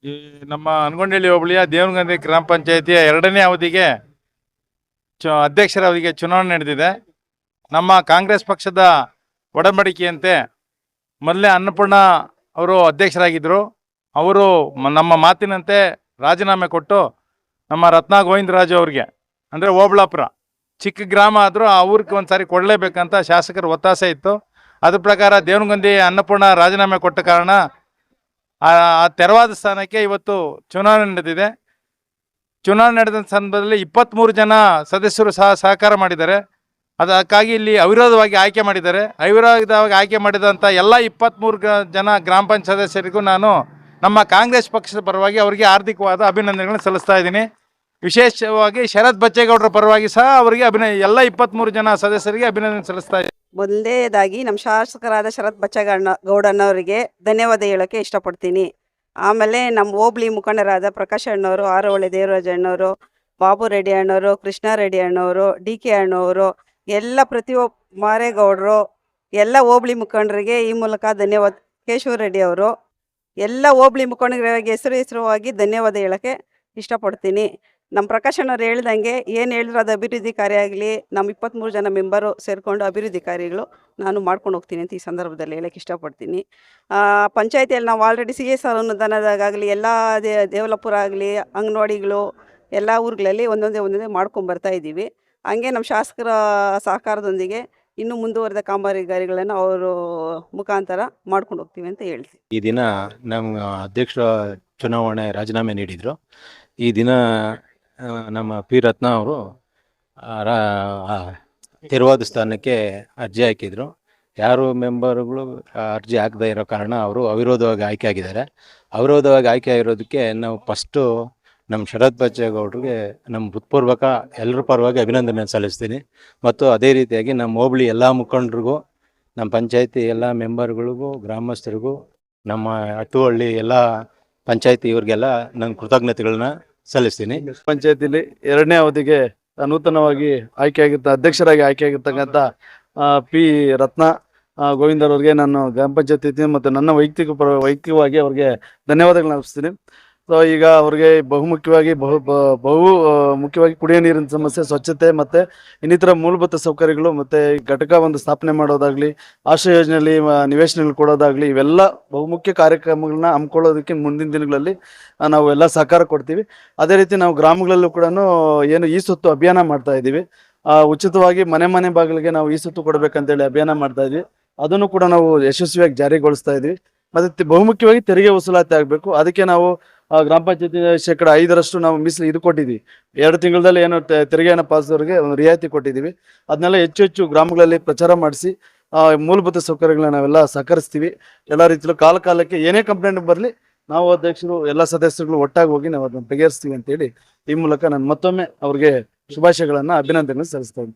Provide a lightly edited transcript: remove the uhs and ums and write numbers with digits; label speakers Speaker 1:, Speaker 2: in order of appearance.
Speaker 1: ಈ ನಮ್ಮ ಹನಗೊಂಡಳ್ಳಿ ಹೋಬಳಿಯ ದೇವನಗಂದಿ ಗ್ರಾಮ ಪಂಚಾಯಿತಿಯ 2ನೇ ಅವಧಿಗೆ ಅಧ್ಯಕ್ಷರ ಅವಧಿಗೆ ಚುನಾವಣೆ ನಡೆದಿದೆ. ನಮ್ಮ ಕಾಂಗ್ರೆಸ್ ಪಕ್ಷದ ಒಡಂಬಡಿಕೆಯಂತೆ ಮೊದಲೇ ಅನ್ನಪೂರ್ಣ ಅವರು ಅಧ್ಯಕ್ಷರಾಗಿದ್ದರು. ಅವರು ನಮ್ಮ ಮಾತಿನಂತೆ ರಾಜೀನಾಮೆ ಕೊಟ್ಟು ನಮ್ಮ ರತ್ನ ಗೋವಿಂದರಾಜು ಅವ್ರಿಗೆ, ಅಂದರೆ ಓಬಳಾಪುರ ಚಿಕ್ಕ ಗ್ರಾಮ ಆದರೂ ಆ ಊರಿಗೆ ಒಂದು ಸಾರಿ ಕೊಡಲೇಬೇಕಂತ ಶಾಸಕರ ಒತ್ತಾಸೆ ಇತ್ತು. ಅದ್ರ ಪ್ರಕಾರ ದೇವನಗಂದಿ ಅನ್ನಪೂರ್ಣ ರಾಜೀನಾಮೆ ಕೊಟ್ಟ ಕಾರಣ ಆ ತೆರವಾದ ಸ್ಥಾನಕ್ಕೆ ಇವತ್ತು ಚುನಾವಣೆ ನಡೆದಿದೆ. ಚುನಾವಣೆ ನಡೆದ ಸಂದರ್ಭದಲ್ಲಿ 23 ಜನ ಸದಸ್ಯರು ಸಹಕಾರ ಮಾಡಿದ್ದಾರೆ. ಅದಕ್ಕಾಗಿ ಇಲ್ಲಿ ಅವಿರೋಧವಾಗಿ ಆಯ್ಕೆ ಮಾಡಿದ್ದಾರೆ. ಅವಿರೋಧವಾಗಿ ಆಯ್ಕೆ ಮಾಡಿದಂಥ ಎಲ್ಲ 23 ಜನ ಗ್ರಾಮ ಪಂಚಾಯತ್ ಸದಸ್ಯರಿಗೂ ನಾನು ನಮ್ಮ ಕಾಂಗ್ರೆಸ್ ಪಕ್ಷದ ಪರವಾಗಿ ಅವರಿಗೆ ಹಾರ್ದಿಕವಾದ ಅಭಿನಂದನೆಗಳನ್ನು ಸಲ್ಲಿಸ್ತಾ ಇದ್ದೀನಿ. ವಿಶೇಷವಾಗಿ ಶರತ್ ಬಚ್ಚೇಗೌಡರ ಪರವಾಗಿ ಸಹ ಅವರಿಗೆ ಎಲ್ಲ 23 ಜನ ಸದಸ್ಯರಿಗೆ ಅಭಿನಂದನೆ ಸಲ್ಲಿಸ್ತಾ ಇದ್ದೀನಿ.
Speaker 2: ಮೊದಲನೇದಾಗಿ ನಮ್ಮ ಶಾಸಕರಾದ ಶರತ್ ಬಚ್ಚೇಗೌಡನವರಿಗೆ ಧನ್ಯವಾದ ಹೇಳೋಕ್ಕೆ ಇಷ್ಟಪಡ್ತೀನಿ. ಆಮೇಲೆ ನಮ್ಮ ಹೋಬಳಿ ಮುಖಂಡರಾದ ಪ್ರಕಾಶ್ ಅಣ್ಣವರು, ಆರೋಹಳ್ಳಿ ದೇವರಾಜ ಅಣ್ಣವರು, ಬಾಬು ರೆಡ್ಡಿ ಅಣ್ಣವರು, ಕೃಷ್ಣ ರೆಡ್ಡಿ ಅಣ್ಣವರು, ಡಿ ಕೆ ಅಣ್ಣವರು, ಎಲ್ಲ ಪ್ರತಿಯೊಬ್ಬ ಮಾರೇಗೌಡರು, ಎಲ್ಲ ಹೋಬಳಿ ಮುಖಂಡರಿಗೆ ಈ ಮೂಲಕ ಧನ್ಯವಾದ. ಕೇಶವ ರೆಡ್ಡಿ ಅವರು, ಎಲ್ಲ ಹೋಬಳಿ ಮುಖಂಡರಿಗೆ ಹೆಸರುವಾಗಿ ಧನ್ಯವಾದ ಹೇಳೋಕ್ಕೆ ಇಷ್ಟಪಡ್ತೀನಿ. ನಮ್ಮ ಪ್ರಕಾಶ್ ಅಣ್ಣವ್ರು ಹೇಳ್ದಂಗೆ ಏನು ಹೇಳಿದ್ರು ಅದು ಅಭಿವೃದ್ಧಿ ಕಾರ್ಯ ಆಗಲಿ, ನಮ್ಮ 23 ಜನ ಮೆಂಬರು ಸೇರಿಕೊಂಡು ಅಭಿವೃದ್ಧಿ ಕಾರ್ಯಗಳು ನಾನು ಮಾಡ್ಕೊಂಡು ಹೋಗ್ತೀನಿ ಅಂತ ಈ ಸಂದರ್ಭದಲ್ಲಿ ಹೇಳೋಕ್ಕೆ ಇಷ್ಟಪಡ್ತೀನಿ. ಪಂಚಾಯತಿಯಲ್ಲಿ ನಾವು ಆಲ್ರೆಡಿ CSR ಅನುದಾನದಾಗಲಿ ಎಲ್ಲ ದೇವಲಾಪುರ ಆಗಲಿ ಅಂಗನವಾಡಿಗಳು ಎಲ್ಲ ಊರುಗಳಲ್ಲಿ ಒಂದೊಂದೇ ಮಾಡ್ಕೊಂಬರ್ತಾ ಇದ್ದೀವಿ. ಹಂಗೆ ನಮ್ಮ ಶಾಸಕರ ಸಹಕಾರದೊಂದಿಗೆ ಇನ್ನೂ ಮುಂದುವರೆದ ಕಾಮಗಾರಿಗಳನ್ನು ಅವರು ಮುಖಾಂತರ ಮಾಡ್ಕೊಂಡು ಹೋಗ್ತೀವಿ ಅಂತ ಹೇಳ್ತೀವಿ.
Speaker 3: ಈ ದಿನ ನಮ್ಮ ಅಧ್ಯಕ್ಷರ ಚುನಾವಣೆ ರಾಜೀನಾಮೆ ನೀಡಿದರು. ಈ ದಿನ ನಮ್ಮ ಪಿ ರತ್ನ ಅವರು ತೆರವಾದ ಸ್ಥಾನಕ್ಕೆ ಅರ್ಜಿ ಹಾಕಿದರು. ಯಾರು ಮೆಂಬರ್ಗಳು ಅರ್ಜಿ ಹಾಕದೇ ಇರೋ ಕಾರಣ ಅವರು ಅವಿರೋಧವಾಗಿ ಆಯ್ಕೆ ಆಗಿದ್ದಾರೆ. ಅವಿರೋಧವಾಗಿ ಆಯ್ಕೆ ಆಗಿರೋದಕ್ಕೆ ನಾವು ಫಸ್ಟು ನಮ್ಮ ಶರತ್ ಬಚ್ಚೇಗೌಡರಿಗೆ ನಮ್ಮ ಹೃತ್ಪೂರ್ವಕ ಎಲ್ಲರ ಪರವಾಗಿ ಅಭಿನಂದನೆ ಸಲ್ಲಿಸ್ತೀನಿ. ಮತ್ತು ಅದೇ ರೀತಿಯಾಗಿ ನಮ್ಮ ಹೋಬಳಿ ಎಲ್ಲ ಮುಖಂಡರಿಗೂ, ನಮ್ಮ ಪಂಚಾಯತಿ ಎಲ್ಲ ಮೆಂಬರ್ಗಳಿಗೂ, ಗ್ರಾಮಸ್ಥರಿಗೂ, ನಮ್ಮ ಹತ್ತುಹಳ್ಳಿ ಎಲ್ಲ ಪಂಚಾಯತಿ ಇವ್ರಿಗೆಲ್ಲ ನನ್ನ ಕೃತಜ್ಞತೆಗಳನ್ನ ಸಲ್ಲಿಸ್ತೀನಿ.
Speaker 4: ಪಂಚಾಯತಿಲಿ 2ನೇ ಅವಧಿಗೆ ನೂತನವಾಗಿ ಅಧ್ಯಕ್ಷರಾಗಿ ಆಯ್ಕೆಯಾಗಿರ್ತಕ್ಕಂಥ ಪಿ ರತ್ನ ಗೋವಿಂದರವ್ರಿಗೆ ನಾನು ಗ್ರಾಮ ಪಂಚಾಯತಿ ಮತ್ತು ನನ್ನ ವೈಯಕ್ತಿಕವಾಗಿ ಅವ್ರಿಗೆ ಧನ್ಯವಾದಗಳನ್ನ ಅರ್ಪಿಸ್ತೀನಿ. ಸೊ ಈಗ ಅವ್ರಿಗೆ ಬಹುಮುಖ್ಯವಾಗಿ ಮುಖ್ಯವಾಗಿ ಕುಡಿಯೋ ನೀರಿನ ಸಮಸ್ಯೆ, ಸ್ವಚ್ಛತೆ ಮತ್ತು ಇನ್ನಿತರ ಮೂಲಭೂತ ಸೌಕರ್ಯಗಳು ಮತ್ತು ಘಟಕ ಒಂದು ಸ್ಥಾಪನೆ ಮಾಡೋದಾಗಲಿ, ಆಶ್ರಯ ಯೋಜನೆಯಲ್ಲಿ ನಿವೇಶನಗಳು ಕೊಡೋದಾಗಲಿ, ಇವೆಲ್ಲ ಬಹುಮುಖ್ಯ ಕಾರ್ಯಕ್ರಮಗಳನ್ನ ಹಮ್ಮಿಕೊಳ್ಳೋದಕ್ಕೆ ಮುಂದಿನ ದಿನಗಳಲ್ಲಿ ನಾವು ಎಲ್ಲ ಸಹಕಾರ ಕೊಡ್ತೀವಿ. ಅದೇ ರೀತಿ ನಾವು ಗ್ರಾಮಗಳಲ್ಲೂ ಕೂಡ ಏನು ಈ ಸೊತ್ತು ಅಭಿಯಾನ ಮಾಡ್ತಾ ಇದ್ದೀವಿ. ಉಚಿತವಾಗಿ ಮನೆ ಬಾಗಿಲಿಗೆ ನಾವು ಈ ಸೊತ್ತು ಕೊಡಬೇಕಂತೇಳಿ ಅಭಿಯಾನ ಮಾಡ್ತಾ ಇದ್ವಿ. ಅದನ್ನು ಕೂಡ ನಾವು ಯಶಸ್ವಿಯಾಗಿ ಜಾರಿಗೊಳಿಸ್ತಾ ಇದ್ವಿ. ಮತ್ತು ಬಹುಮುಖ್ಯವಾಗಿ ತೆರಿಗೆ ವಸೂಲಾತಿ ಆಗಬೇಕು. ಅದಕ್ಕೆ ನಾವು ಗ್ರಾಮ ಪಂಚಾಯತಿ 5% ನಾವು ಇದು ಕೊಟ್ಟಿದ್ವಿ. 2 ತಿಂಗಳಲ್ಲಿ ಏನು ತೆರಿಗೆಯನ್ನು ಪಾಲಿಸೋರಿಗೆ ಒಂದು ರಿಯಾಯಿತಿ ಕೊಟ್ಟಿದ್ದೀವಿ. ಅದನ್ನೆಲ್ಲ ಹೆಚ್ಚು ಗ್ರಾಮಗಳಲ್ಲಿ ಪ್ರಚಾರ ಮಾಡಿಸಿ ಮೂಲಭೂತ ಸೌಕರ್ಯಗಳನ್ನ ನಾವೆಲ್ಲ ಸಹಕರಿಸ್ತೀವಿ. ಎಲ್ಲ ರೀತಿಯಲ್ಲೂ ಕಾಲಕ್ಕೆ ಏನೇ ಕಂಪ್ಲೇಂಟ್ ಬರಲಿ ನಾವು ಅಧ್ಯಕ್ಷರು ಎಲ್ಲ ಸದಸ್ಯರುಗಳು ಒಟ್ಟಾಗಿ ಹೋಗಿ ನಾವು ಅದನ್ನು ಬಗೆಹರಿಸ್ತೀವಿ ಅಂತೇಳಿ ಈ ಮೂಲಕ ನಾನು ಮತ್ತೊಮ್ಮೆ ಅವ್ರಿಗೆ ಶುಭಾಶಯಗಳನ್ನು, ಅಭಿನಂದನೆ ಸಲ್ಲಿಸ್ತಾ ಇದ್ದೀನಿ.